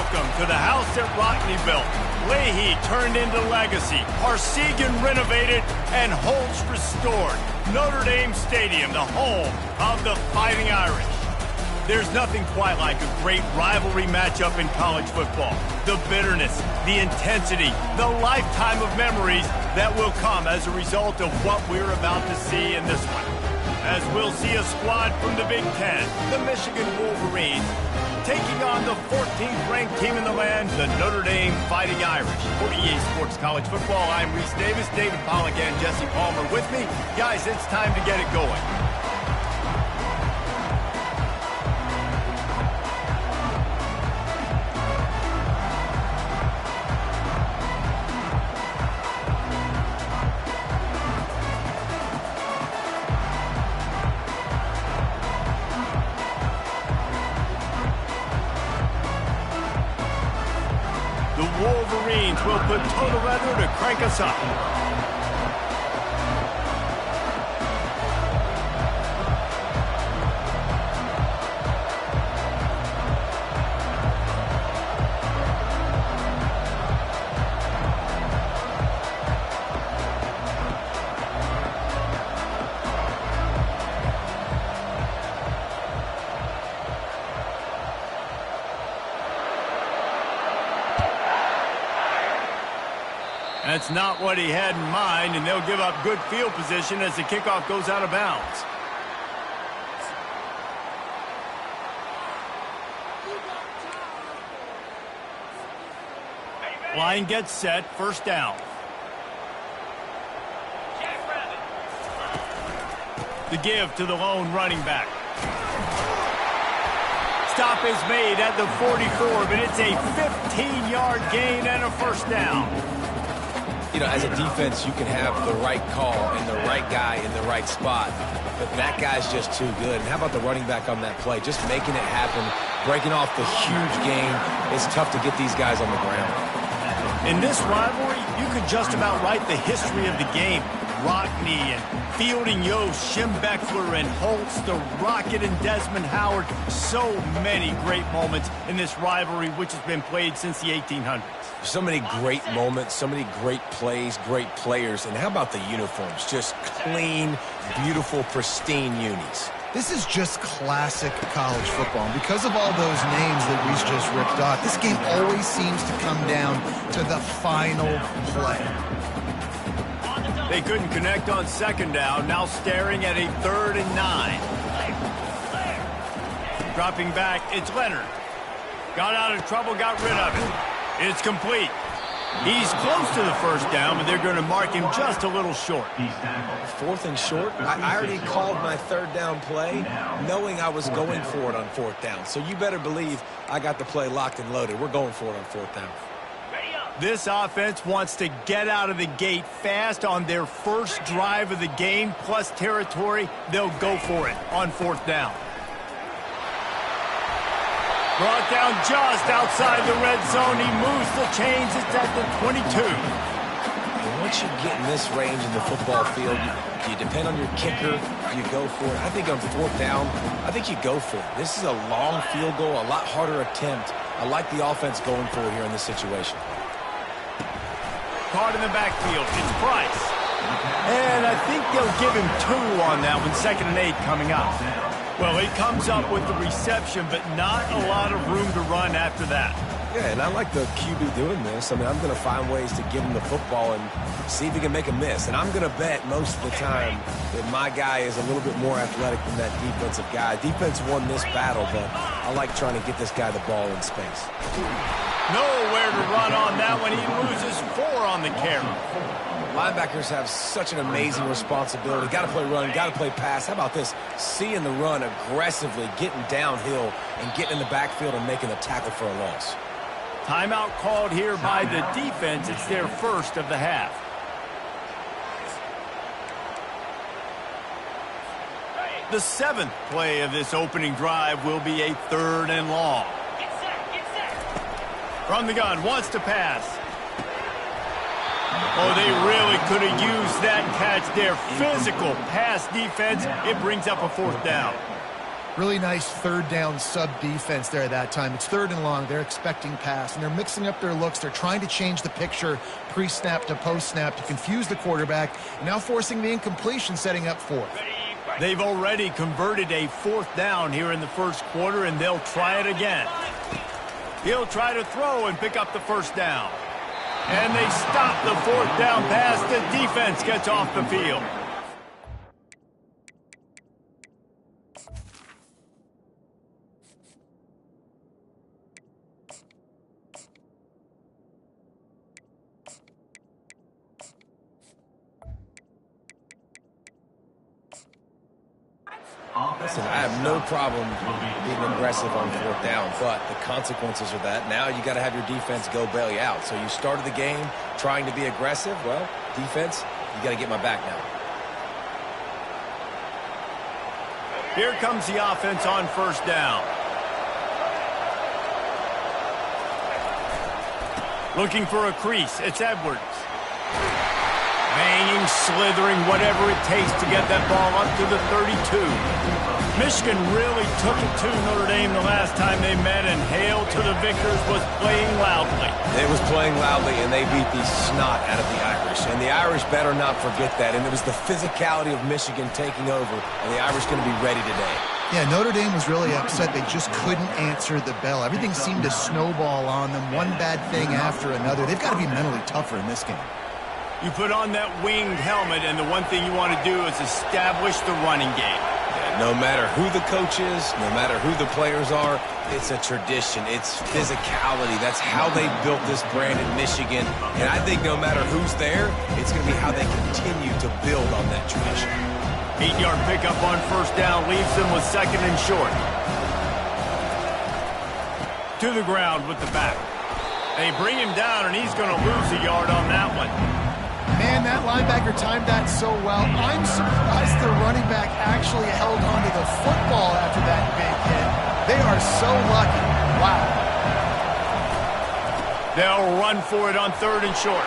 Welcome to the house that Rockne built. Leahy turned into legacy. Parsegan renovated and Holtz restored. Notre Dame Stadium, the home of the Fighting Irish. There's nothing quite like a great rivalry matchup in college football. The bitterness, the intensity, the lifetime of memories that will come as a result of what we're about to see in this one. As we'll see a squad from the Big Ten, the Michigan Wolverines, taking on the 14th ranked team in the land, the Notre Dame Fighting Irish. For EA Sports College Football, I'm Reese Davis, David Pollack, and Jesse Palmer with me. Guys, it's time to get it going. Wolverines will put total weather to crank us up. That's not what he had in mind, and they'll give up good field position as the kickoff goes out of bounds. Line gets set, first down. The give to the lone running back. Stop is made at the 44, but it's a 15-yard gain and a first down. You know, as a defense, you can have the right call and the right guy in the right spot, but that guy's just too good. And how about the running back on that play? Just making it happen, breaking off the huge gain. It's tough to get these guys on the ground. In this rivalry, you could just about write the history of the game. Rockne and Fielding Yost, Schembechler and Holtz, the Rocket and Desmond Howard. So many great moments in this rivalry, which has been played since the 1800s. So many great moments, so many great plays, great players. And how about the uniforms? Just clean, beautiful, pristine unis. This is just classic college football. And because of all those names that Reese just ripped off, this game always seems to come down to the final play. They couldn't connect on second down, now staring at a 3rd and 9. Dropping back, it's Leonard. Got out of trouble, got rid of it. It's complete. He's close to the first down, but they're going to mark him just a little short. 4th and short? I already called my 3rd down play, knowing I was going for it on 4th down. So you better believe I got the play locked and loaded. We're going for it on 4th down. This offense wants to get out of the gate fast on their first drive of the game, plus territory. They'll go for it on 4th down. Brought down just outside the red zone. He moves the chains. It's at the 22. And once you get in this range in the football field, you depend on your kicker. You go for it. I think on 4th down, I think you go for it. This is a long field goal, a lot harder attempt. I like the offense going for it here in this situation. Caught in the backfield. It's Price. And I think they'll give him 2 on that one. 2nd and 8 coming up. Well, he comes up with the reception, but not a lot of room to run after that. Yeah, and I like the QB doing this. I mean, I'm going to find ways to give him the football and see if he can make a miss. And I'm going to bet most of the time that my guy is a little bit more athletic than that defensive guy. Defense won this battle, but I like trying to get this guy the ball in space. Nowhere to run on that one. He loses 4 on the carry. Linebackers have such an amazing responsibility. Got to play run, got to play pass. How about this? Seeing the run aggressively, getting downhill, and getting in the backfield and making the tackle for a loss. Timeout called here by the defense. It's their first of the half. The 7th play of this opening drive will be a 3rd and long. From the gun, wants to pass. Oh, they really could have used that catch there. Physical pass defense. It brings up a 4th down. Really nice third down sub defense there at that time. It's 3rd and long. They're expecting pass, and they're mixing up their looks. They're trying to change the picture pre-snap to post-snap to confuse the quarterback, now forcing the incompletion, setting up 4th. They've already converted a 4th down here in the first quarter, and they'll try it again. He'll try to throw and pick up the 1st down. And they stop the 4th down pass. The defense gets off the field. Listen, I have no problem being aggressive on 4th down, but the consequences are that now you got to have your defense go bail you out. So you started the game trying to be aggressive. Well, defense, you got to get my back now. Here comes the offense on 1st down. Looking for a crease. It's Edwards. Banging, slithering, whatever it takes to get that ball up to the 32. Michigan really took it to Notre Dame the last time they met, and hail to the victors was playing loudly. It was playing loudly, and they beat the snot out of the Irish. And the Irish better not forget that. And it was the physicality of Michigan taking over, and the Irish going to be ready today. Yeah, Notre Dame was really upset. They just couldn't answer the bell. Everything seemed to snowball on them, one bad thing after another. They've got to be mentally tougher in this game. You put on that winged helmet, and the one thing you want to do is establish the running game. Yeah, no matter who the coach is, no matter who the players are, it's a tradition. It's physicality. That's how they built this brand in Michigan. And I think no matter who's there, it's going to be how they continue to build on that tradition. 8-yard pickup on 1st down leaves them with 2nd and short. To the ground with the back. They bring him down, and he's going to lose a yard on that one. Man, that linebacker timed that so well. I'm surprised the running back actually held onto the football after that big hit. They are so lucky. Wow. They'll run for it on 3rd and short.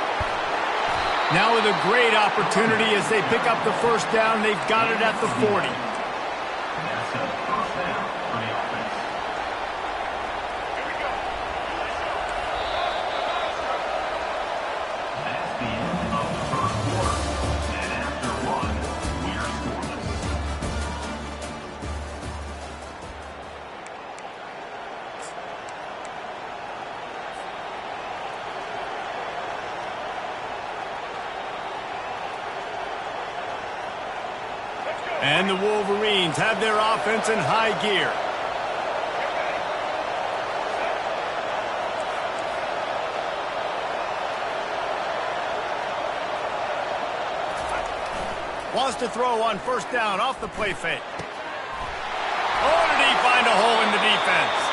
Now with a great opportunity as they pick up the 1st down. They've got it at the 40. And the Wolverines have their offense in high gear. Wants to throw on 1st down off the play fake. Oh, did he find a hole in the defense?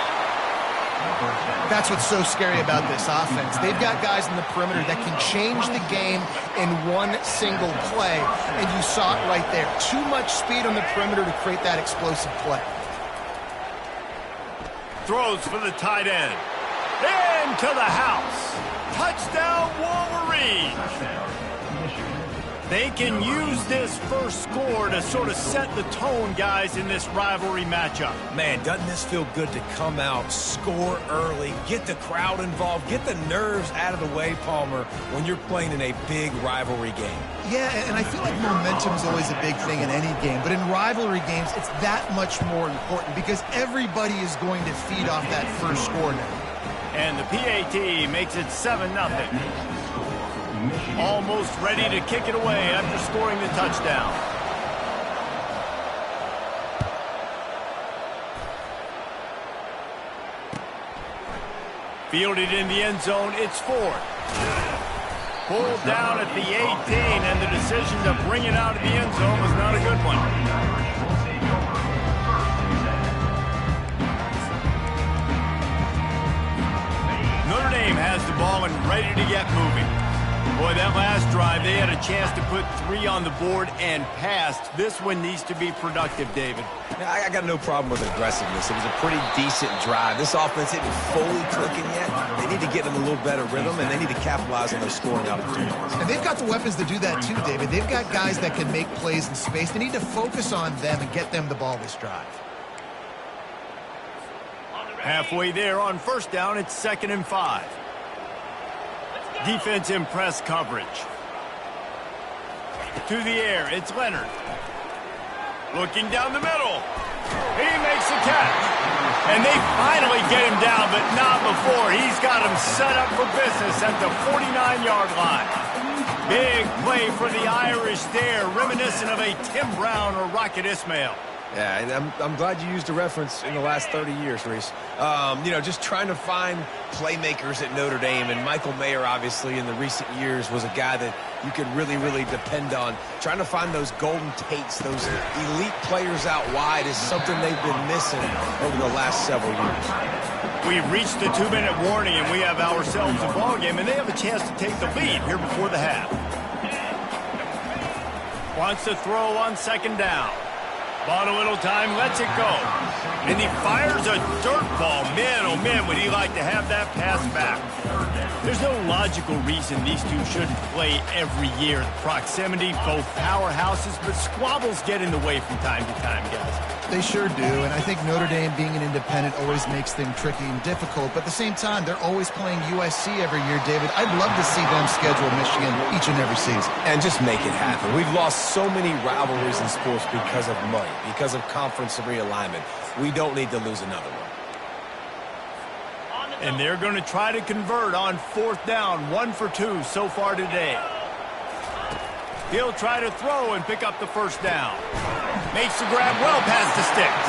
That's what's so scary about this offense. They've got guys in the perimeter that can change the game in one single play, and you saw it right there. Too much speed on the perimeter to create that explosive play. Throws for the tight end. Into the house. Touchdown, Wolverines. They can use this first score to sort of set the tone, guys, in this rivalry matchup. Man, doesn't this feel good to come out, score early, get the crowd involved, get the nerves out of the way, Palmer, when you're playing in a big rivalry game? Yeah, and I feel like momentum is always a big thing in any game, but in rivalry games, it's that much more important because everybody is going to feed off that first score now. And the PAT makes it 7-0. Almost ready to kick it away after scoring the touchdown. Fielded in the end zone, it's 4th. Pulled down at the 18, and the decision to bring it out of the end zone was not a good one. Notre Dame has the ball and ready to get moving. Boy, that last drive, they had a chance to put 3 on the board and passed. This one needs to be productive, David. Yeah, I got no problem with aggressiveness. It was a pretty decent drive. This offense isn't fully clicking yet. They need to get in a little better rhythm, and they need to capitalize on their scoring opportunities. And they've got the weapons to do that too, David. They've got guys that can make plays in space. They need to focus on them and get them the ball this drive. Halfway there on first down, it's 2nd and 5. Defense in press coverage. To the air, it's Leonard. Looking down the middle. He makes the catch. And they finally get him down, but not before. He's got him set up for business at the 49-yard line. Big play for the Irish there, reminiscent of a Tim Brown or Rocket Ismail. Yeah, and I'm glad you used a reference in the last 30 years, Reese. You know, just trying to find playmakers at Notre Dame, and Michael Mayer, obviously, in the recent years, was a guy that you could really, really depend on. Trying to find those golden Tates, those elite players out wide is something they've been missing over the last several years. We reached the 2-minute warning, and we have ourselves a ball game, and they have a chance to take the lead here before the half. Wants to throw on 2nd down. Bought a little time, lets it go. And he fires a dirt ball. Man, oh man, would he like to have that pass back. There's no logical reason these two shouldn't play every year. The proximity, both powerhouses, but squabbles get in the way from time to time, guys. They sure do, and I think Notre Dame being an independent always makes things tricky and difficult, but at the same time, they're always playing USC every year, David. I'd love to see them schedule Michigan each and every season. And just make it happen. We've lost so many rivalries in sports because of money, because of conference realignment. We don't need to lose another one. And they're going to try to convert on 4th down, 1 for 2 so far today. He'll try to throw and pick up the 1st down. Makes the grab well past the sticks.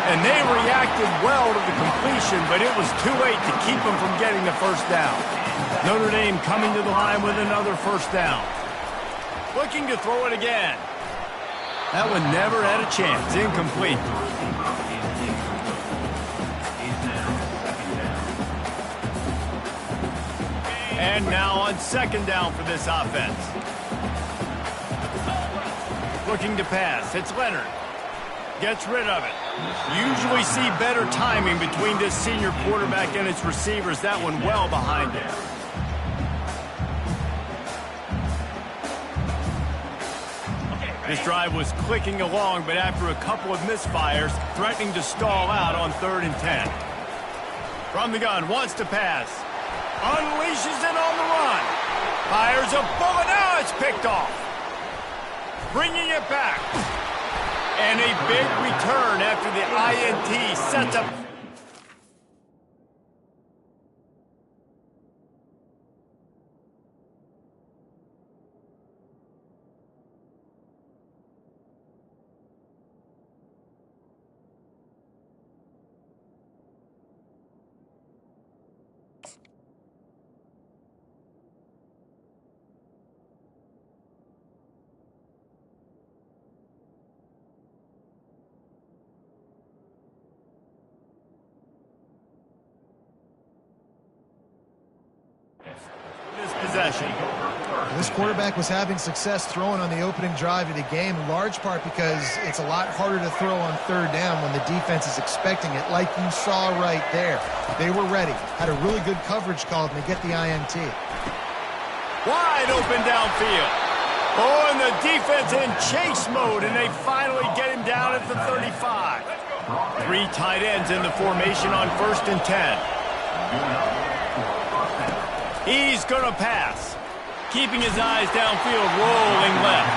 And they reacted well to the completion, but it was too late to keep them from getting the 1st down. Notre Dame coming to the line with another 1st down. Looking to throw it again. That one never had a chance. Incomplete. And now on 2nd down for this offense. Looking to pass. It's Leonard. Gets rid of it. Usually see better timing between this senior quarterback and its receivers. That one well behind him. This drive was clicking along, but after a couple of misfires, threatening to stall out on 3rd and 10. From the gun, wants to pass. Unleashes it on the run. Fires a bullet. Now it's picked off. Bringing it back. And a big return after the INT sets up. Possession. This quarterback was having success throwing on the opening drive of the game, in large part because it's a lot harder to throw on 3rd down when the defense is expecting it, like you saw right there. They were ready, had a really good coverage call, and they get the INT. Wide open downfield. Oh, and the defense in chase mode, and they finally get him down at the 35. 3 tight ends in the formation on 1st and 10. He's going to pass. Keeping his eyes downfield, rolling left.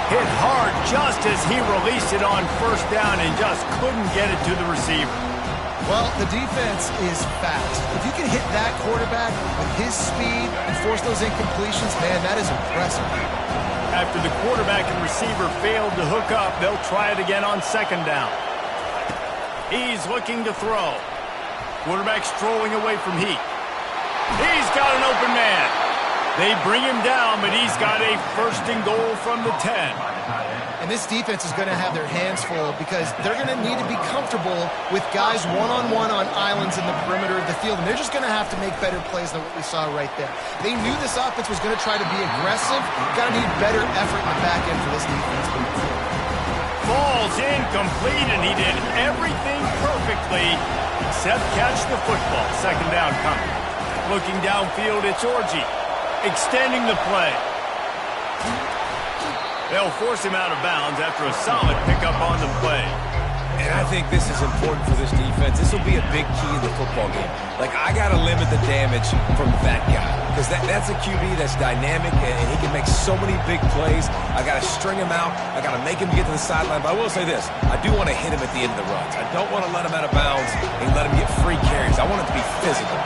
Hit hard just as he released it on 1st down and just couldn't get it to the receiver. Well, the defense is fast. If you can hit that quarterback with his speed and force those incompletions, man, that is impressive. After the quarterback and receiver failed to hook up, they'll try it again on 2nd down. He's looking to throw. Quarterback strolling away from heat. He's got an open man. They bring him down, but he's got a 1st and goal from the 10. And this defense is going to have their hands full because they're going to need to be comfortable with guys one-on-one on islands in the perimeter of the field, and they're just going to have to make better plays than what we saw right there. They knew this offense was going to try to be aggressive. Got to need better effort in the back end for this defense. Falls incomplete, and he did everything perfectly except catch the football. 2nd down coming. Looking downfield, it's Orji. Extending the play. They'll force him out of bounds after a solid pickup on the play. And I think this is important for this defense. This will be a big key in the football game. Like, I got to limit the damage from that guy because that's a QB that's dynamic and he can make so many big plays. I got to string him out. I got to make him get to the sideline. But I will say this. I do want to hit him at the end of the runs. I don't want to let him out of bounds and let him get free carries. I want it to be physical.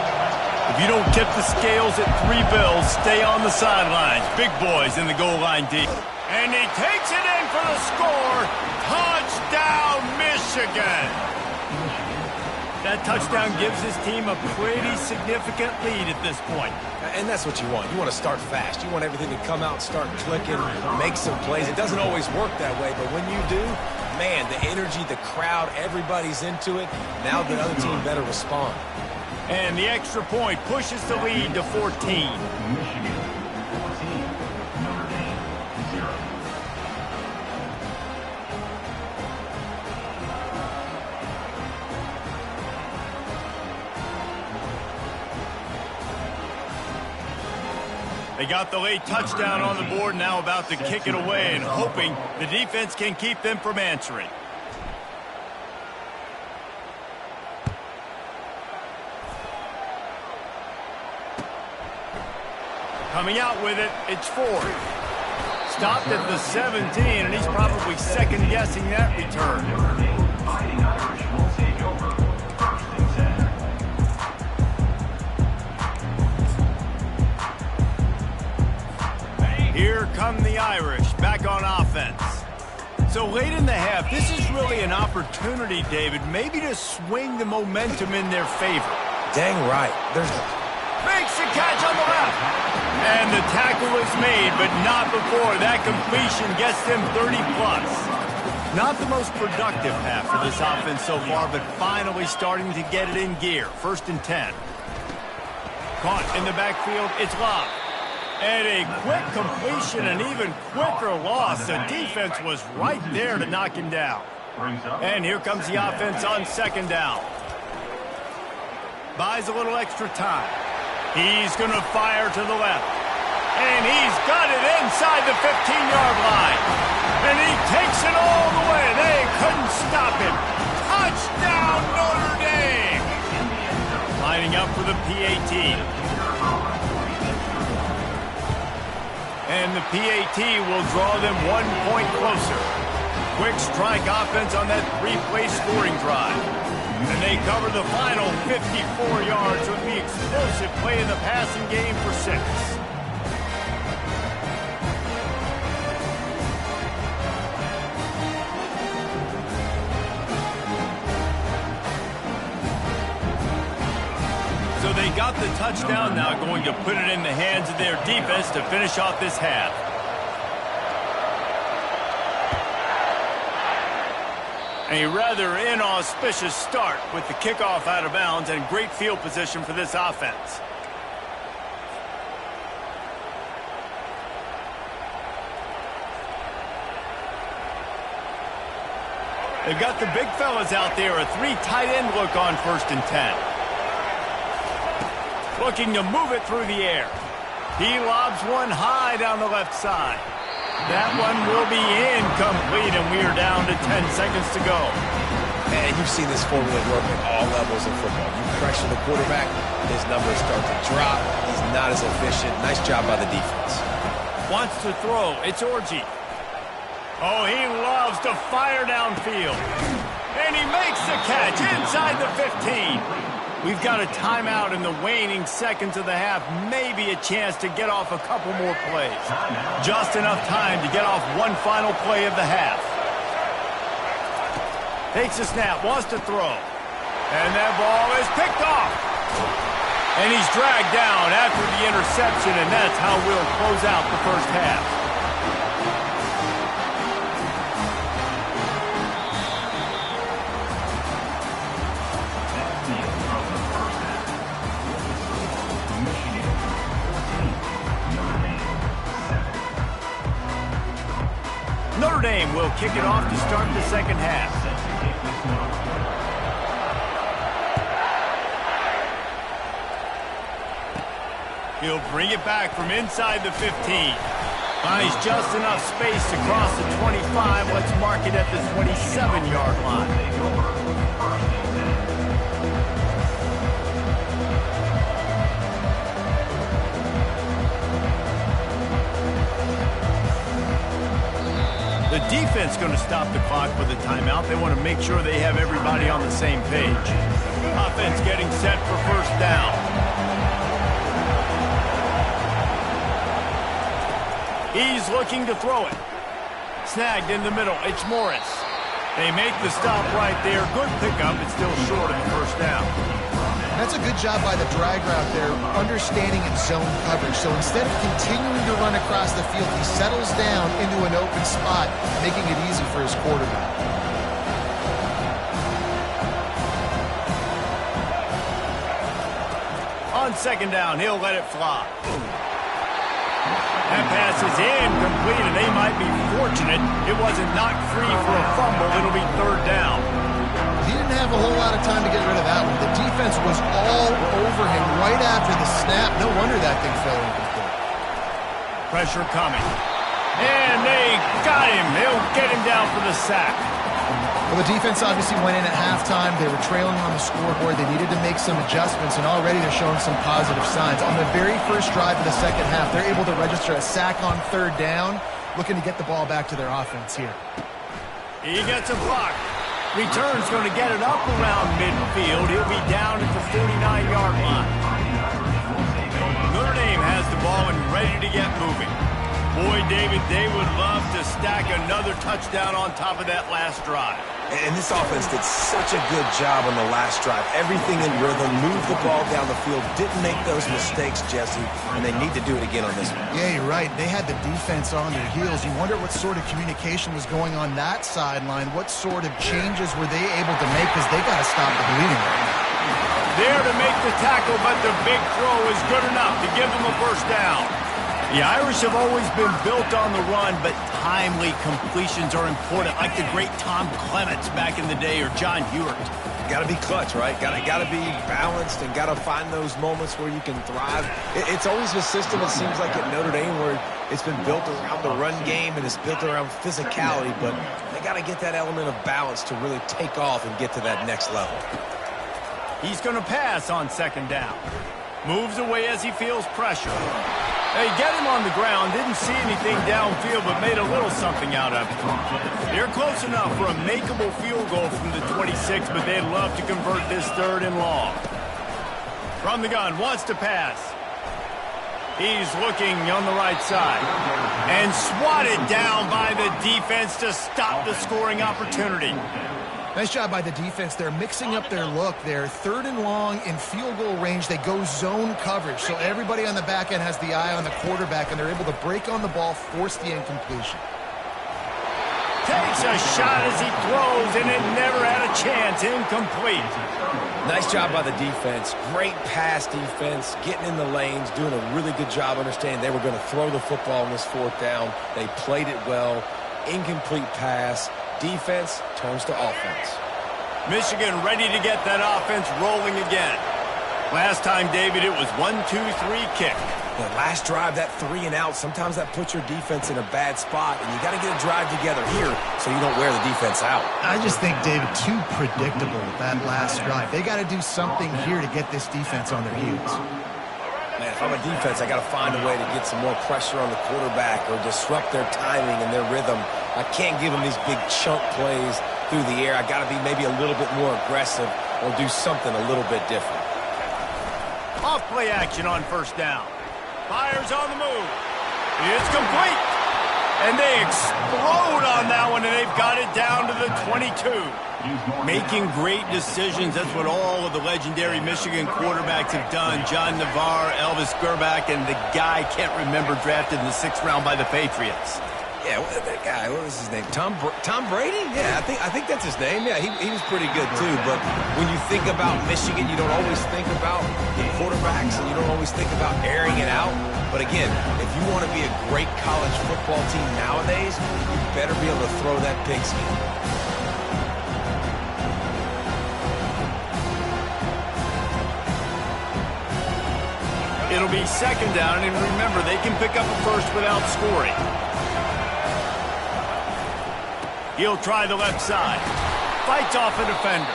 If you don't tip the scales at 3 bills, stay on the sidelines. Big boys in the goal line deep. And he takes it in for the score. Touchdown, Michigan. That touchdown gives his team a pretty significant lead at this point. And that's what you want. You want to start fast. You want everything to come out, start clicking, make some plays. It doesn't always work that way, but when you do, man, the energy, the crowd, everybody's into it. Now the other team better respond. And the extra point pushes the lead to 14. Michigan 14, Notre Dame 0. They got the late touchdown on the board, now about to kick it away and hoping the defense can keep them from answering. Coming out with it, it's Ford. Stopped at the 17, and he's probably second-guessing that return. Fighting Irish will take over. First and 10. Here come the Irish, back on offense. So late in the half, this is really an opportunity, David, maybe to swing the momentum in their favor. Dang right. Makes the catch on the left. And the tackle is made, but not before that completion gets them 30-plus. Not the most productive half for this offense so far, but finally starting to get it in gear. First and 10. Caught in the backfield, it's Love. And a quick completion, an even quicker loss. The defense was right there to knock him down. And here comes the offense on second down. Buys a little extra time. He's going to fire to the left. And he's got it inside the 15-yard line. And he takes it all the way. They couldn't stop him. Touchdown, Notre Dame. Lining up for the PAT. And the PAT will draw them 1 point closer. Quick strike offense on that 3-play scoring drive. And they cover the final 54 yards with the explosive play in the passing game for 6. So they got the touchdown, now going to put it in the hands of their defense to finish off this half. A rather inauspicious start with the kickoff out of bounds and great field position for this offense. They've got the big fellas out there, a 3 tight end look on first and 10. Looking to move it through the air. He lobs one high down the left side. That one will be incomplete, and we are down to 10 seconds to go. Man, you've seen this formula work at all levels of football. You pressure the quarterback, his numbers start to drop. He's not as efficient. Nice job by the defense. Wants to throw. It's Orji. Oh, he loves to fire downfield. And he makes the catch inside the 15. We've got a timeout in the waning seconds of the half. Maybe a chance to get off a couple more plays. Just enough time to get off one final play of the half. Takes a snap, wants to throw. And that ball is picked off. And he's dragged down after the interception, and that's how we'll close out the first half. Notre Dame will kick it off to start the second half. He'll bring it back from inside the 15. Finds just enough space to cross the 25. Let's mark it at the 27-yard line. The defense going to stop the clock with a timeout. They want to make sure they have everybody on the same page. Offense getting set for first down. He's looking to throw it. Snagged in the middle. It's Morris. They make the stop right there. Good pickup. It's still short of the first down. That's a good job by the drag route there, understanding its zone coverage. So instead of continuing to run across the field, he settles down into an open spot, making it easy for his quarterback. On second down, he'll let it fly. That pass is incomplete, and they might be fortunate it wasn't knocked free for a fumble. It'll be third down. He didn't have a whole lot of time to get rid of that one. The defense was all over him right after the snap. No wonder that thing fell incomplete. Pressure coming. And they got him. They'll get him down for the sack. Well, the defense obviously went in at halftime. They were trailing on the scoreboard. They needed to make some adjustments, and already they're showing some positive signs. On the very first drive of the second half, they're able to register a sack on third down, looking to get the ball back to their offense here. He gets a block. Return's going to get it up around midfield. He'll be down at the 49-yard line. Notre Dame has the ball and ready to get moving. Boy, David, they would love to stack another touchdown on top of that last drive. And this offense did such a good job on the last drive. Everything in rhythm, moved the ball down the field, didn't make those mistakes, Jesse, and they need to do it again on this one. Yeah, you're right. They had the defense on their heels. You wonder what sort of communication was going on that sideline. What sort of changes were they able to make, because they got to stop the bleeding right now. There to make the tackle, but the big throw is good enough to give them a first down. The Irish have always been built on the run, but timely completions are important, like the great Tom Clements back in the day, or John Hewart. Got to be clutch, right? Got to be balanced and got to find those moments where you can thrive. It's always a system, it seems like, at Notre Dame where it's been built around the run game and it's built around physicality, but they got to get that element of balance to really take off and get to that next level. He's going to pass on second down. Moves away as he feels pressure. They get him on the ground, didn't see anything downfield, but made a little something out of it. They're close enough for a makeable field goal from the 26, but they'd love to convert this third and long. From the gun, wants to pass. He's looking on the right side. And swatted down by the defense to stop the scoring opportunity. Nice job by the defense. They're mixing up their look there. Third and long in field goal range. They go zone coverage. So everybody on the back end has the eye on the quarterback, and they're able to break on the ball, force the incompletion. Takes a shot as he throws, and it never had a chance. Incomplete. Nice job by the defense. Great pass defense, getting in the lanes, doing a really good job understanding they were going to throw the football on this fourth down. They played it well. Incomplete pass. Defense turns to offense. Michigan ready to get that offense rolling again. Last time, David, it was 1-2-3 kick. The last drive, that 3 and out, sometimes that puts your defense in a bad spot, and you got to get a drive together here so you don't wear the defense out. I just think, David, too predictable that last drive. They got to do something here to get this defense on their heels. Man, if I'm a defense, I got to find a way to get some more pressure on the quarterback or disrupt their timing and their rhythm. I can't give them these big chunk plays through the air. I got to be maybe a little bit more aggressive or do something a little bit different. Off play action on first down. Fires on the move. It's complete. And they explode on that one, and they've got it down to the 22. Making great decisions. That's what all of the legendary Michigan quarterbacks have done. John Navarre, Elvis Gerbach, and the guy, can't remember, drafted in the 6th round by the Patriots. Yeah, that guy, what was his name? Tom Brady? Yeah, I think that's his name. Yeah, he was pretty good too. But when you think about Michigan, you don't always think about the quarterbacks, and you don't always think about airing it out. But again, if you want to be a great college football team nowadays, you better be able to throw that pigskin. It'll be second down, and remember, they can pick up a first without scoring. He'll try the left side. Fights off a defender.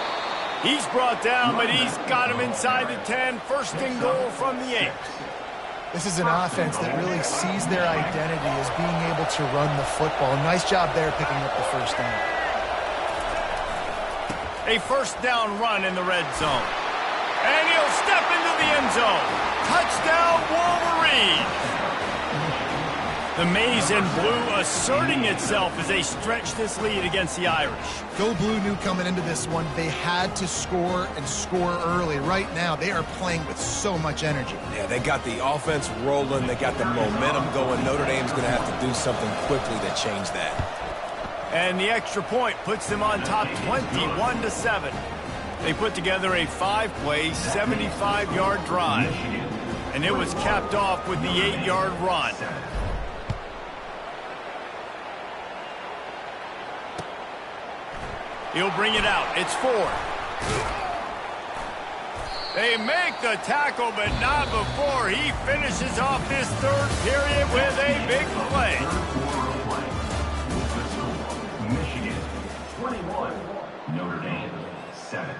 He's brought down, but he's got him inside the 10. First and goal from the 8. This is an offense that really sees their identity as being able to run the football. Nice job there picking up the first down. A first down run in the red zone. And he'll step into the end zone. Touchdown, Wolverine! The maize and blue asserting itself as they stretch this lead against the Irish. Go Blue knew coming into this one they had to score and score early. Right now, they are playing with so much energy. Yeah, they got the offense rolling. They got the momentum going. Notre Dame's going to have to do something quickly to change that. And the extra point puts them on top 21-7. They put together a 5-play, 75-yard drive. And it was capped off with the 8-yard run. He'll bring it out. It's 4. They make the tackle, but not before he finishes off this third period with a big play. Michigan 21, Notre Dame 7.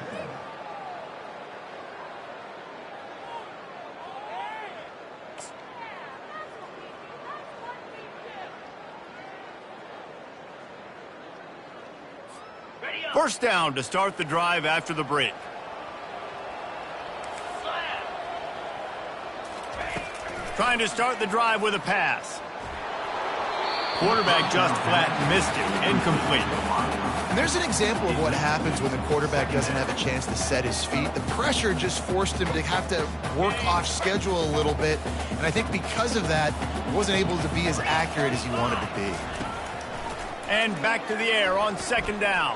First down to start the drive after the break. Trying to start the drive with a pass. Quarterback just flat missed it. Incomplete. And there's an example of what happens when the quarterback doesn't have a chance to set his feet. The pressure just forced him to have to work off schedule a little bit. And I think because of that, he wasn't able to be as accurate as he wanted to be. And back to the air on second down.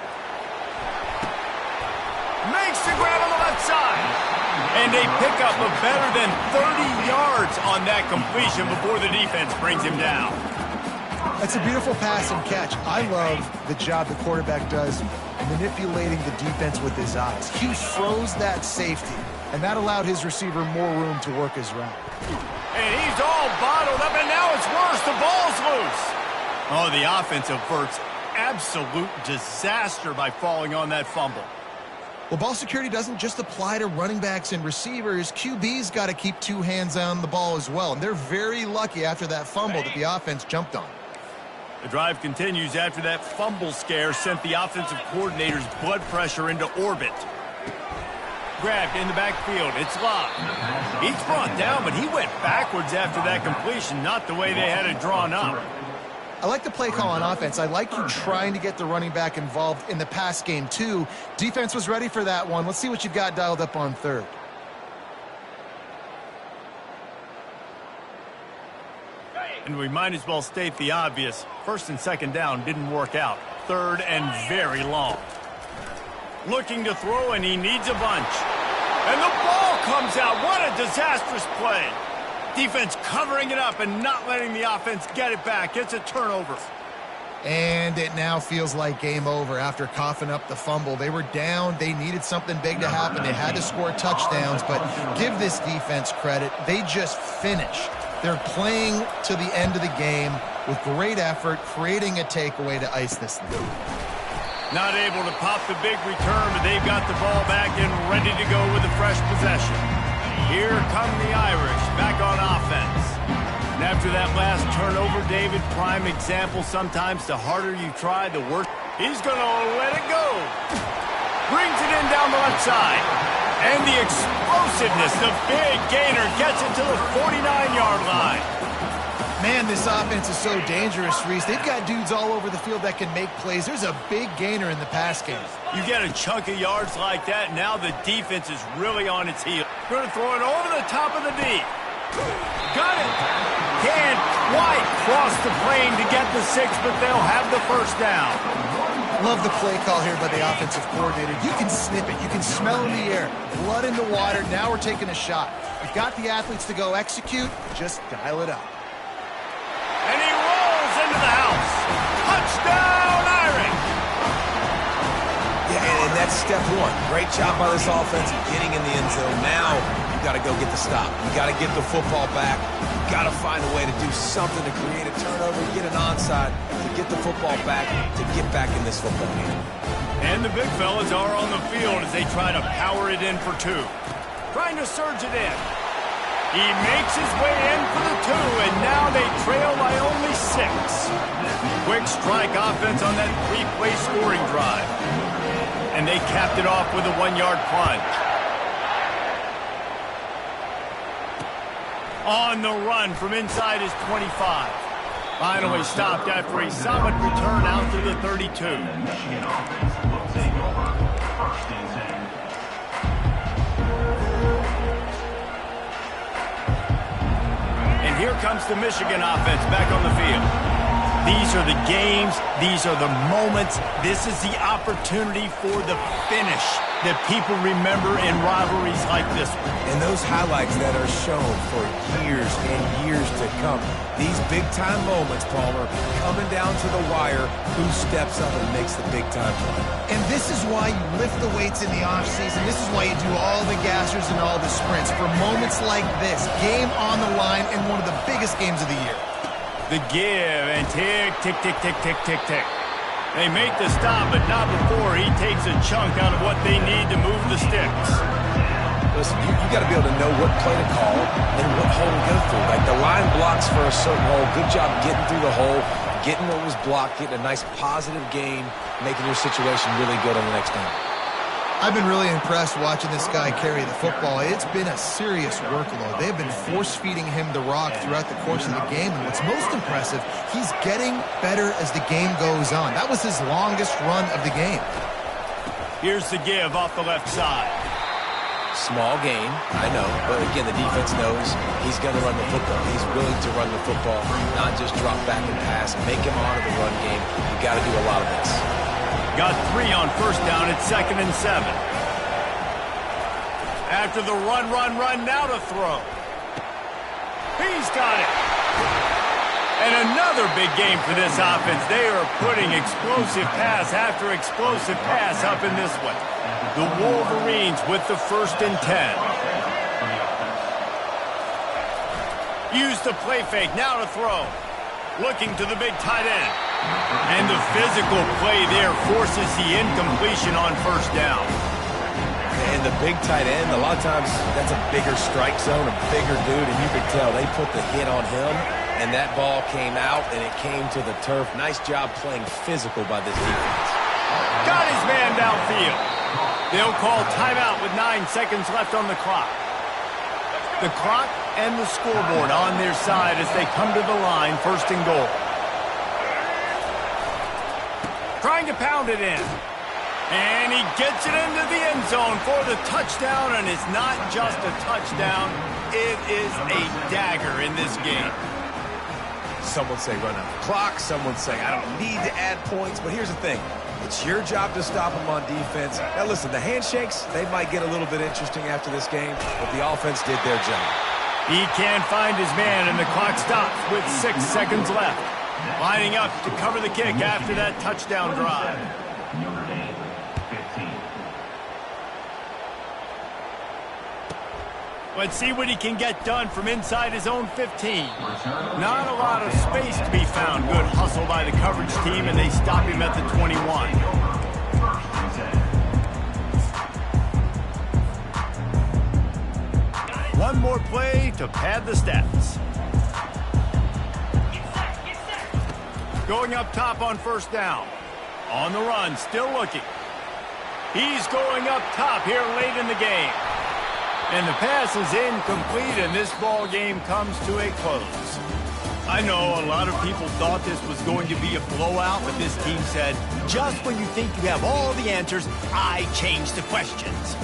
Makes the grab on the left side. And a pickup of better than 30 yards on that completion before the defense brings him down. That's a beautiful pass and catch. I love the job the quarterback does manipulating the defense with his eyes. He froze that safety, and that allowed his receiver more room to work his route. And he's all bottled up, and now it's worse. The ball's loose. Oh, the offense averts absolute disaster by falling on that fumble. Well, ball security doesn't just apply to running backs and receivers. QB's got to keep two hands on the ball as well. And they're very lucky after that fumble that the offense jumped on. The drive continues after that fumble scare sent the offensive coordinator's blood pressure into orbit. Grabbed in the backfield. It's locked. He's brought down, but he went backwards after that completion, not the way they had it drawn up. I like the play call on offense. I like you trying to get the running back involved in the pass game, too. Defense was ready for that one. Let's see what you've got dialed up on third. And we might as well state the obvious. First and second down didn't work out. Third and very long. Looking to throw, and he needs a bunch. And the ball comes out. What a disastrous play. Defense covering it up and not letting the offense get it back. It's a turnover. And it now feels like game over after coughing up the fumble. They were down. They needed something big to happen. They had to score touchdowns, but give this defense credit. They just finished. They're playing to the end of the game with great effort, creating a takeaway to ice this thing. Not able to pop the big return, but they've got the ball back and ready to go with a fresh possession. Here come the Irish, back on offense. And after that last turnover, David, prime example, sometimes the harder you try, the worse. He's going to let it go. Brings it in down the left side. And the explosiveness, the big gainer, gets it to the 49-yard line. Man, this offense is so dangerous, Reese. They've got dudes all over the field that can make plays. There's a big gainer in the pass game. You get a chunk of yards like that, now the defense is really on its heel. Going to throw it over the top of the D. Got it. Can't quite cross the plane to get the 6, but they'll have the first down. Love the play call here by the offensive coordinator. You can snip it. You can smell in the air. Blood in the water. Now we're taking a shot. We've got the athletes to go execute. Just dial it up. And he rolls into the house. Touchdown, Irish! Yeah, and that's step one. Great job by this offense getting in the end zone. Now you got to go get the stop. You got to get the football back. You got to find a way to do something to create a turnover, get an onside, to get the football back, to get back in this football game. And the big fellas are on the field as they try to power it in for two. Trying to surge it in. He makes his way in for the two, and now they trail by only 6. Quick strike offense on that 3-play scoring drive. And they capped it off with a 1-yard plunge. On the run from inside his 25. Finally stopped after a solid return out to the 32. And here comes the Michigan offense back on the field. These are the games. These are the moments. This is the opportunity for the finish that people remember in rivalries like this one. And those highlights that are shown for years and years to come. These big-time moments, Palmer, coming down to the wire, who steps up and makes the big-time play. And this is why you lift the weights in the offseason. This is why you do all the gassers and all the sprints. For moments like this, game on the line in one of the biggest games of the year. The give and tick, tick, tick, tick, tick, tick, tick. They make the stop, but not before he takes a chunk out of what they need to move the sticks. Listen, you got to be able to know what play to call and what hole to go through. Like the line blocks for a certain hole. Good job getting through the hole, getting what was blocked, getting a nice positive gain, making your situation really good on the next down. I've been really impressed watching this guy carry the football. It's been a serious workload. They've been force-feeding him the rock throughout the course of the game, and what's most impressive, he's getting better as the game goes on. That was his longest run of the game. Here's the give off the left side. Small gain, I know, but again, the defense knows he's going to run the football. He's willing to run the football, not just drop back and pass, make him honor the run game. You got to do a lot of this. Got 3 on first down at 2nd and 7. After the run, now to throw. He's got it. And another big game for this offense. They are putting explosive pass after explosive pass up in this one. The Wolverines with the 1st and 10. Use the play fake, now to throw. Looking to the big tight end. And the physical play there forces the incompletion on first down. And the big tight end, a lot of times that's a bigger strike zone, a bigger dude, and you could tell they put the hit on him, and that ball came out, and it came to the turf. Nice job playing physical by this defense. Got his man downfield. They'll call timeout with 9 seconds left on the clock. The clock and the scoreboard on their side as they come to the line, 1st and goal. Trying to pound it in. And he gets it into the end zone for the touchdown, and it's not just a touchdown, it is a dagger in this game. Some would say run out the clock, some would say I don't need to add points, but here's the thing. It's your job to stop them on defense. Now listen, the handshakes, they might get a little bit interesting after this game, but the offense did their job. He can't find his man, and the clock stops with 6 seconds left. Lining up to cover the kick after that touchdown drive. Notre Dame, 15. Let's see what he can get done from inside his own 15. Not a lot of space to be found. Good hustle by the coverage team, and they stop him at the 21. One more play to pad the stats. Going up top on first down. On the run, still looking. He's going up top here late in the game. And the pass is incomplete, and this ball game comes to a close. I know a lot of people thought this was going to be a blowout, but this team said, just when you think you have all the answers, I change the questions.